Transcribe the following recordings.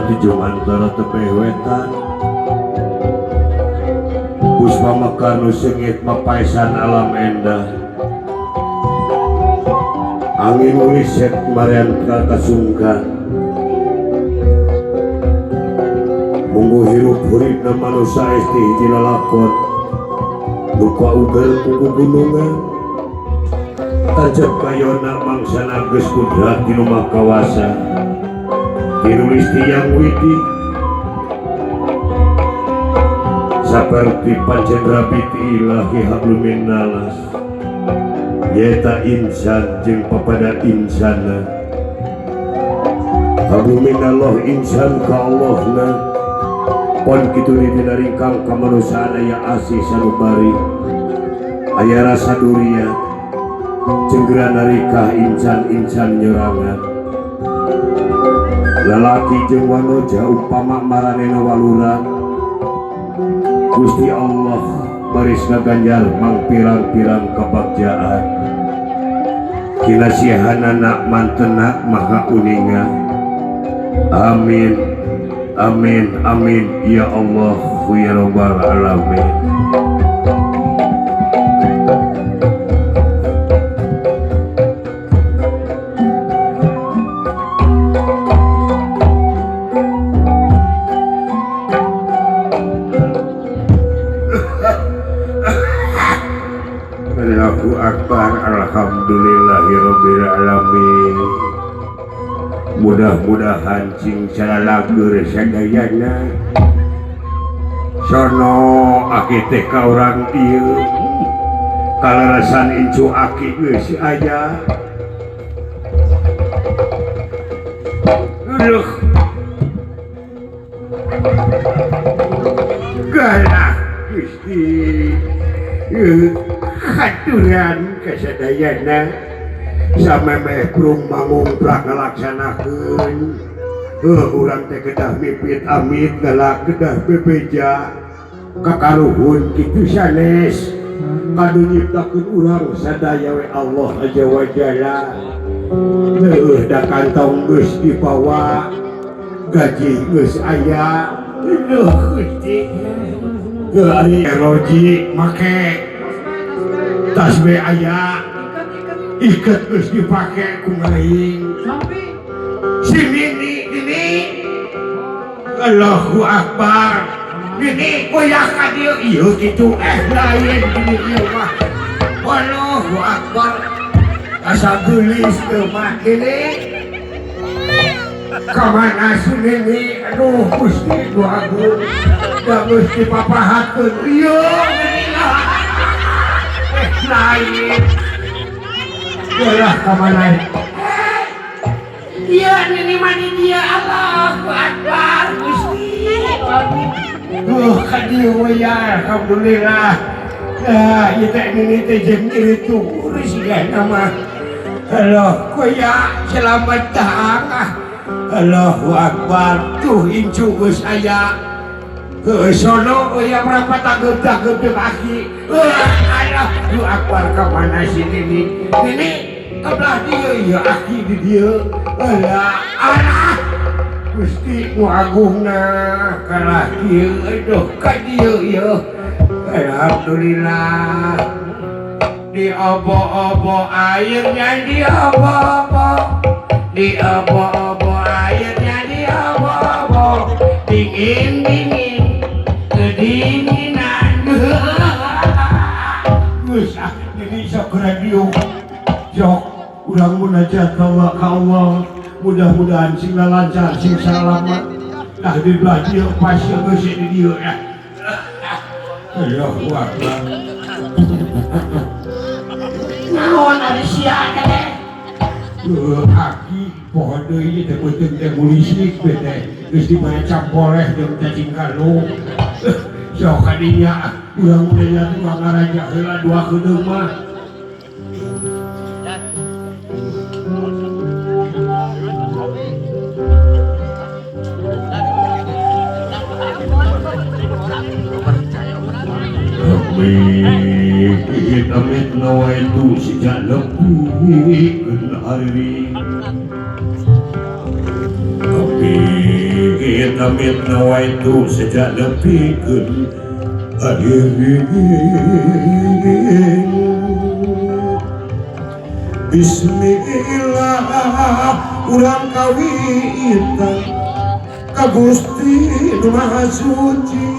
Tujuh antara tepeh wetan puspa mekanu sengit mapaisan alam endah angin uliset marian kasungkan munggu hirup hurip na manusia esti hiji lalakon lupa ugal kuku gunungan tancap kayona mangsana geus kudrat di rumah kawasan Hirulis tiang widi seperti pancendra biti ilahi hablumin nalas yeta insan jeung papada insana hablumin Allah insan ka Allahna pon kitu dina ringkang ka manusaana ya asih sanubari aya rasa duria cenggera narikah insan-insan nyerangan lalaki jeung wanoja upama maranena waluran Gusti Allah baris ngaganjar mang pirang-pirang kabagjaan kinasihanana mantena maha uninga amin amin amin ya Allah ya rabbal alamin. Allahu Akbar, alhamdulillahirabbil alamin. Mudah-mudahan cing salalagur sadayana sono aki teh ka urang ieu kalarasan incu aki geus aya aduh galak Gusti haturan kasadayana samemeh prung mangungprak ngalaksanakeun urang teh kedah mipit amit galak kedah bebeja kakaruhun kitu sanes kadu nyiptakeun urang sadaya we Allah Azza wa Jalla da kantong geus dibawa gaji geus aya Gusti ari roji make tasbih aya ikat geus dipake ku ngeuing sini ini Allahu Akbar Gini kuliah ka dieu ieu kitu lain gini ieu mah. Wallahu akbar. Asa geulis teu mah gini. Kamana si Nini? Aduh Gusti doakeun. Da geus dipapahatkeun. Ieu gini lah. Lain. Yalah kamana? Iya Nini mani dia Allahu akbar Gusti. Kadieu ya alhamdulillah. Ya ieu teh Nini teh jeung ieu turus ya nama. Halo kuya selamat datang. Allahu akbar. Tuh incu geus aya. Sono kuya merapat agep-agep jeung aki. Allahu akbar ka mana si Nini? Nini kebelah dieu ieu aki di dieu. Alah Gusti nu agungna kalah dieu aduh ka dieu ieu. Alhamdulillah. Di obo-obo airnya di obo-obo. Di obo-obo airnya di obo-obo. Dingin-dingin kedinginan. Geus jadi sok radio. Sok urang munajat ka Allah. Mudah-mudahan sing lancar sing selamat. Nah di belah dieu pas geus di dieu ya. Allahu akbar. Naon ari sia teh? Aki pohon deui teh beuteung teh mulisik teh. Geus dimaca boleh jeung cacing kalung. Sok kadinya urang munajat mah ngaraja heula dua kedeung mah. Amit nawaitu sejak lebih hari. Amit nawaitu sejak lebih hari. Bismillah urang kawitan ka Gusti Nu Maha Suci.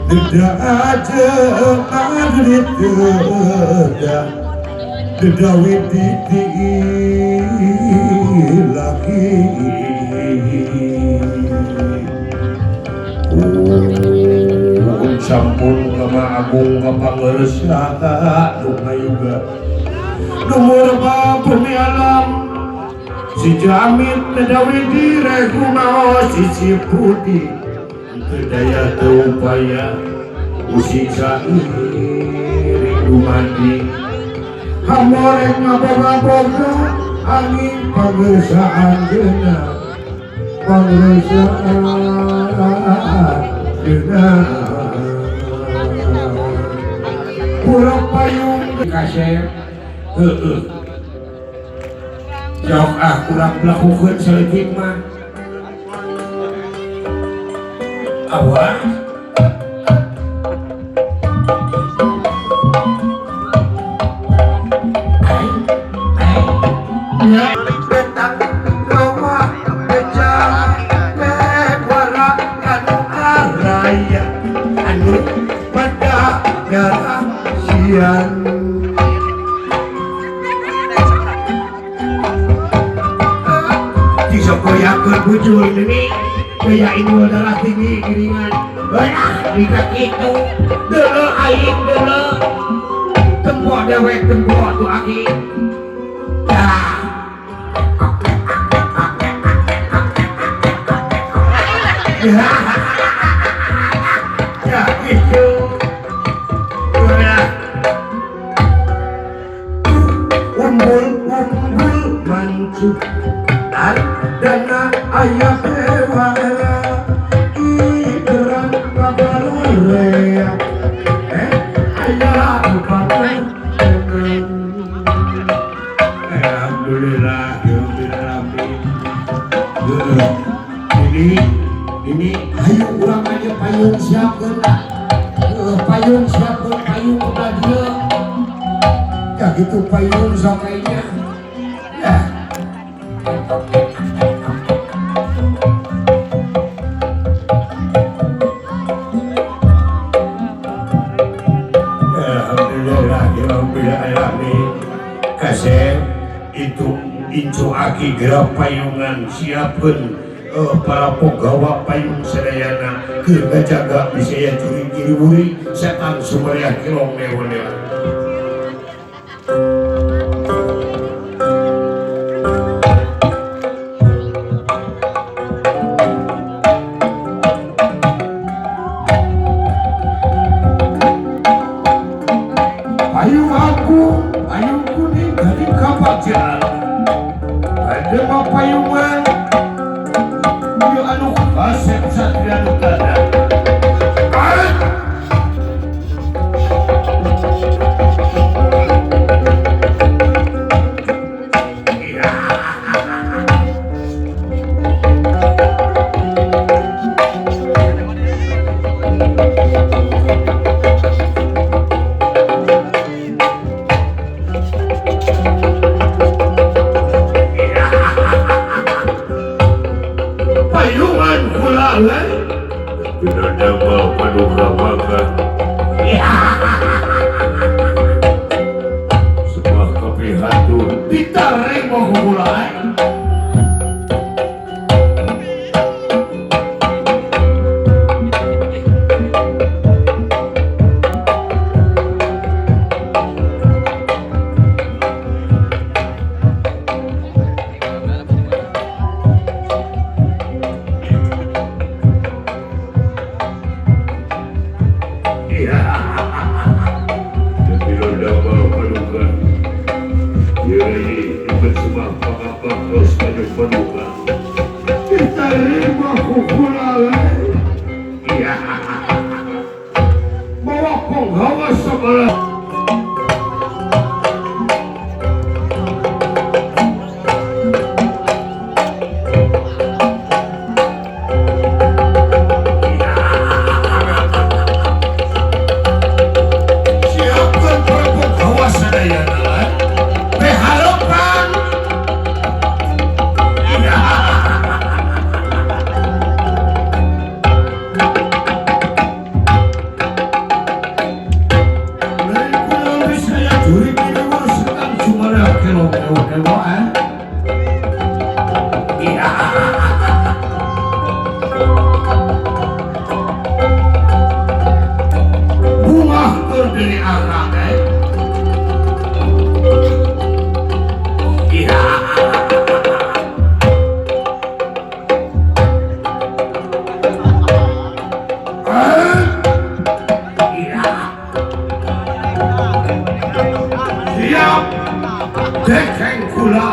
Dedak aja adrit dedak dedawit titi lagi. Sampun kama agung kapangersa nu ngayuga numur babeni alam si Jamit dedawit direh kumaha si putih. Daya upaya usik rindu mandi hamorek ngaboga-boga angin pangersaan genap pangersaan genap pulau payung kasep jauh kurang melakukan seletik mah awas ya betang rawa bejang bewara anu araya anu pada garah sian disokoyakeun bujul ini kayak ini adalah tinggi giringan banyak dikak itu dulu aing dulu tembok dewek tembok tuh aki ya gitu umbul mancuk dana ayah dewa iberan kabalurea ayah lupakan alhamdulillah ini ayo urang aja payung siapkeun payung siapkeun payung udah dia ya gitu payung sok kayaknya ya Aki gerak payungan siapun para pegawai payung sedayana keur ngajaga bisa curi kiri buri setan sumeriah kilong neonea. Payung kuning dari kapal jalan ada payungan yo anu kasep satria nukada payungan pulangan tidak ada paduka makan sebuah kepihatu ditarik mau mulai bawa penggawa sebelah siapkan para penggawa sedayana beharapan bunga terdiri anak siap dekeng kula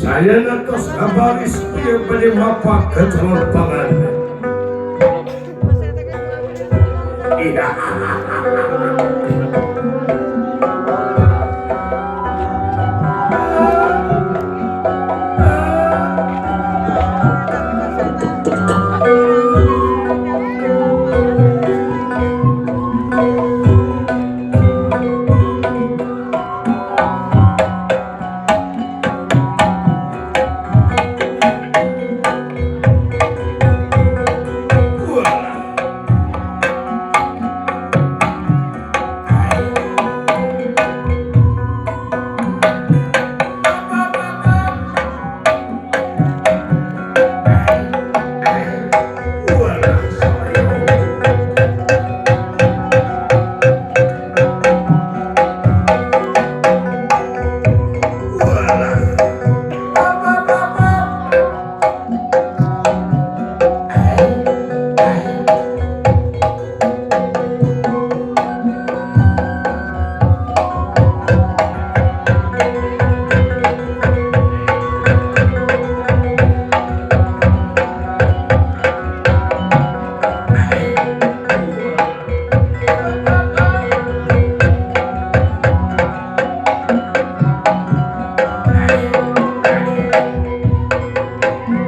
saya natos kabaris dia pada mapak kecelompangan iya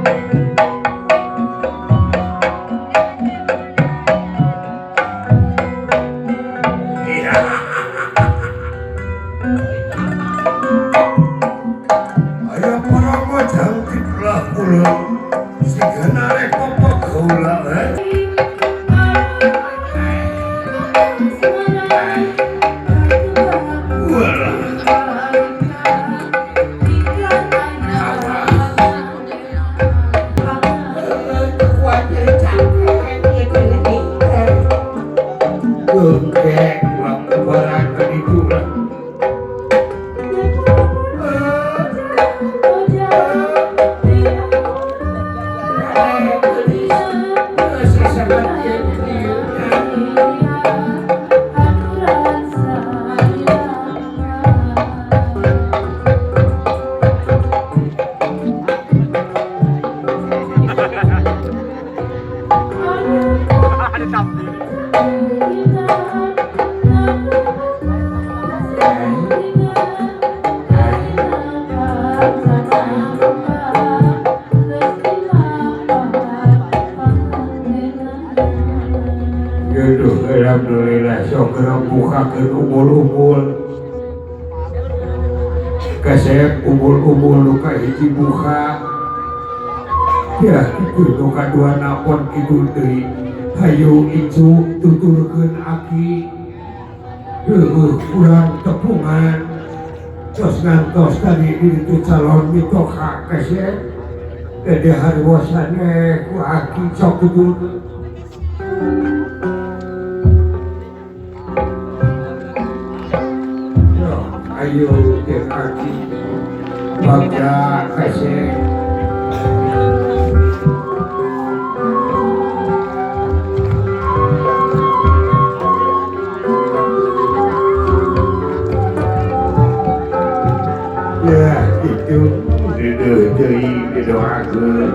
Ayo para modang diplah pulang Sigana rek papa gaula Gengkek uang kebaran ke itu lah Aduh, alhamdulillah syukur bukakeun umul-umul kasep umul-umul nu kahiji buka ya kitu nu kadua napon kitu deui hayu icu tuturkeun aki urang tepungan tos ngantos tadi itu calon mitoha kasep dede harwasane ku aki sok tuturkeun ayo jeung aki bagja kasep ya itu deui didoakeun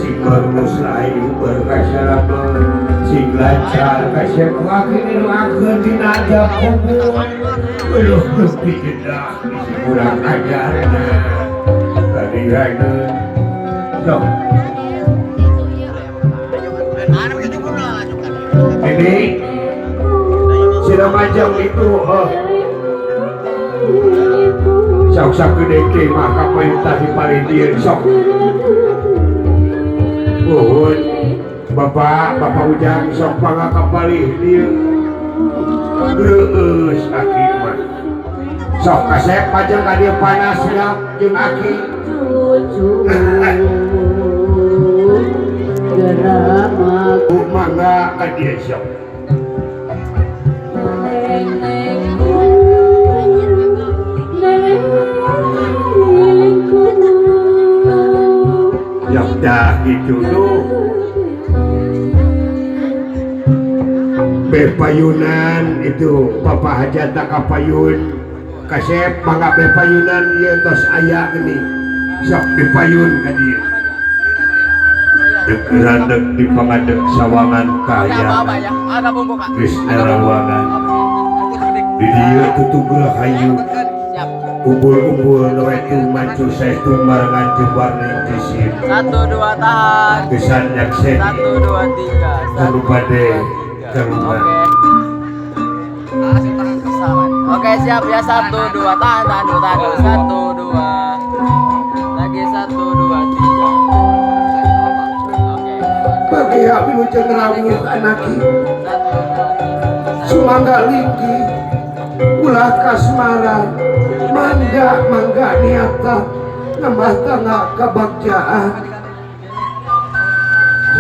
sing lulus lain berkasalaman sing lancar kasep aki didoakeun dina ajab kubur belum mesti jedah isi kurang ajarna tadi rana sok ini sila macam itu sok gede maka perintah di parintir sok uhun bapak ujang sok pangakapalih dia geus aki mah sok kasep pajang ka dieu panas siap jeung aki gerak mangga ka dieu sok ya dah gitu tuh bepayunan itu papa hajat tak kapayun kasep mangga bepayunan ieu tos aya gini sok dipayun ka dieu deuk di pangadeg sawangan kaya geus nerawangan di dieu tutup rahayu umbul-umbul itu maju saestu marangan jembar ning jisim 1 2 tahan gesan nyakseni 1 2 3 anu bade keruman oke siap ya 1 2 tahan dulu 1 2 lagi 1 2 3 oke bagi abi nu jeung rawuh anaki sumangga linggi ulah kasmaran mangga niata nambah tangga kebagjaan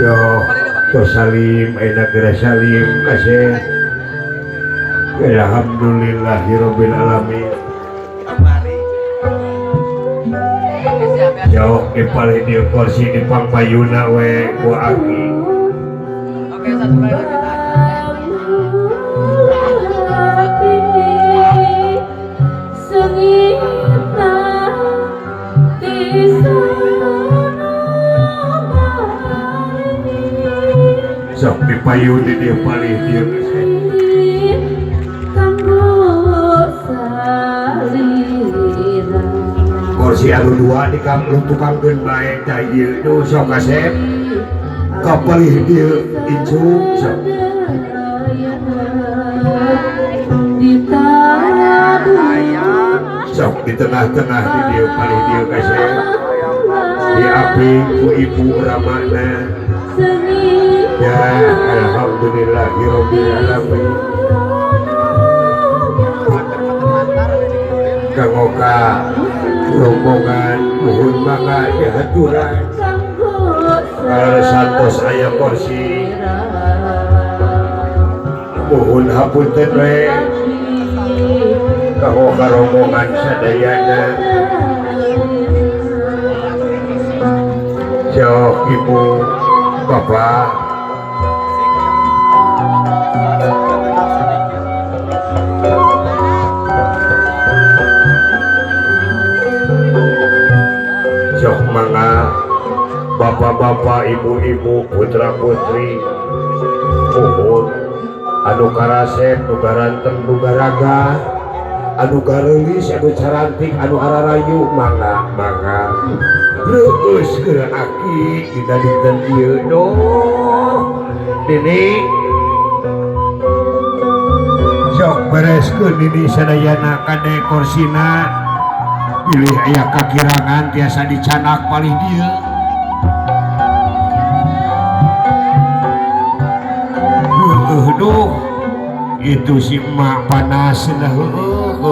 yo to salim aina geura salim kasih alhamdulillahirabbil alamin yo dipalih di kursi di pangpayuna we ku aki oke satu kali lagi sok dipayun di dia palih dia si anu dua di kampung tukang baik cair itu sok kasep kapalih dia incu sok sok di tengah-tengah di dia palih dia kasep di api ku ibu ramana ya alhamdulillahirabbil alamin kangoka rombongan nuhun mangga dihaturan kalau santos aya kursi nuhun hapunten we kangoka rombongan sadayana jauh ibu bapak jauh mangga bapak-bapak ibu-ibu putra-putri mohon anu karasep nu garanteng nu garaga anu garelis anu carantik anu hararayu mangga reus geura aki dina dinten ieu doh nini sok bereskeun nini sadayana kade korsina pilih aya kakirangan tiasa dicanak paling dieu duh itu si emak panas lah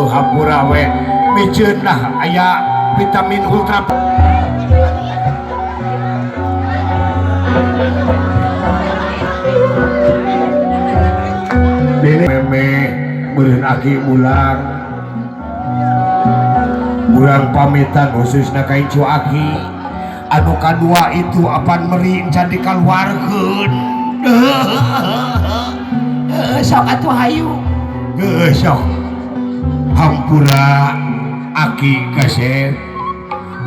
hampura we miceun lah aya vitamin ultra ini meme meureun aki ulang pamitan khususna ka incu aki anu kadua itu apan meri encan dikaluarkeun sok atuh hayu sok hampura aki kasep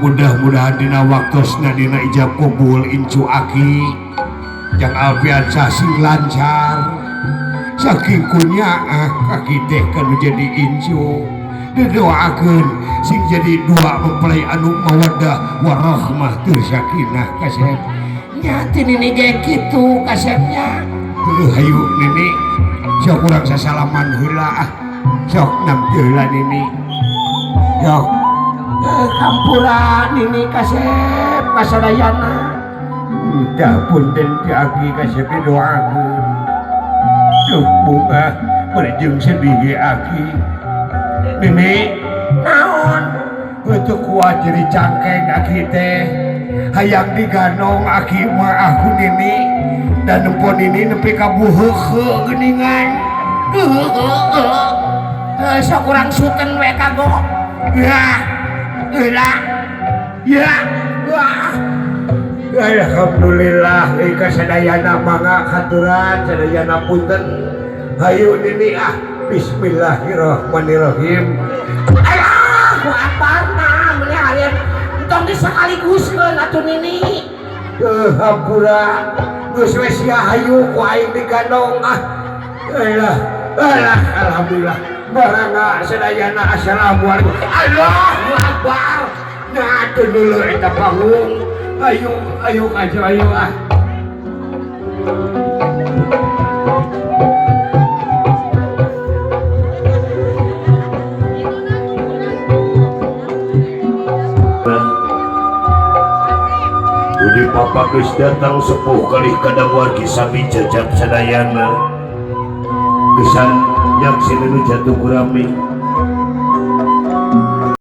mudah-mudahan dina waktosna dina ijab kabul incu aki jang alfian sasing lancar saking kunyaah kaki teh kanu jadi incu didoakeun sing jadi dua mempelai anu mawaddah warahmah tur sakinah kasep nya teh nini ge kitu kasepnya hayu nini sok urang sasalaman heula sok nampeulah nini sok kampura nini kasep kasadayana dah punten ti aki kasep doakeun duh bunga berjeng sedih aki nini naon itu kuat jadi cangkeng aki teh hayang diganong aki mah aku nini dan nempon ini nepi ka buheuh geuningan sok urang suten we kagok ya eulah ya wah alhamdulillah kasadayana mangga katuran sadayana punten hayu nini bismillahirrahmanirrahim Allahu akbar nah meuli harian entong disakaliguskeun atuh nini hampura geus we sia hayu ku aing digandong alhamdulillah barangga sadayana assalamualaikum Allahu akbar nah atuh dulu eta panggung ayo aja ayo Budi papa geus datang sepuh kali kadang wargi sami jajab sadayana gesan yang sineun jatuh kurami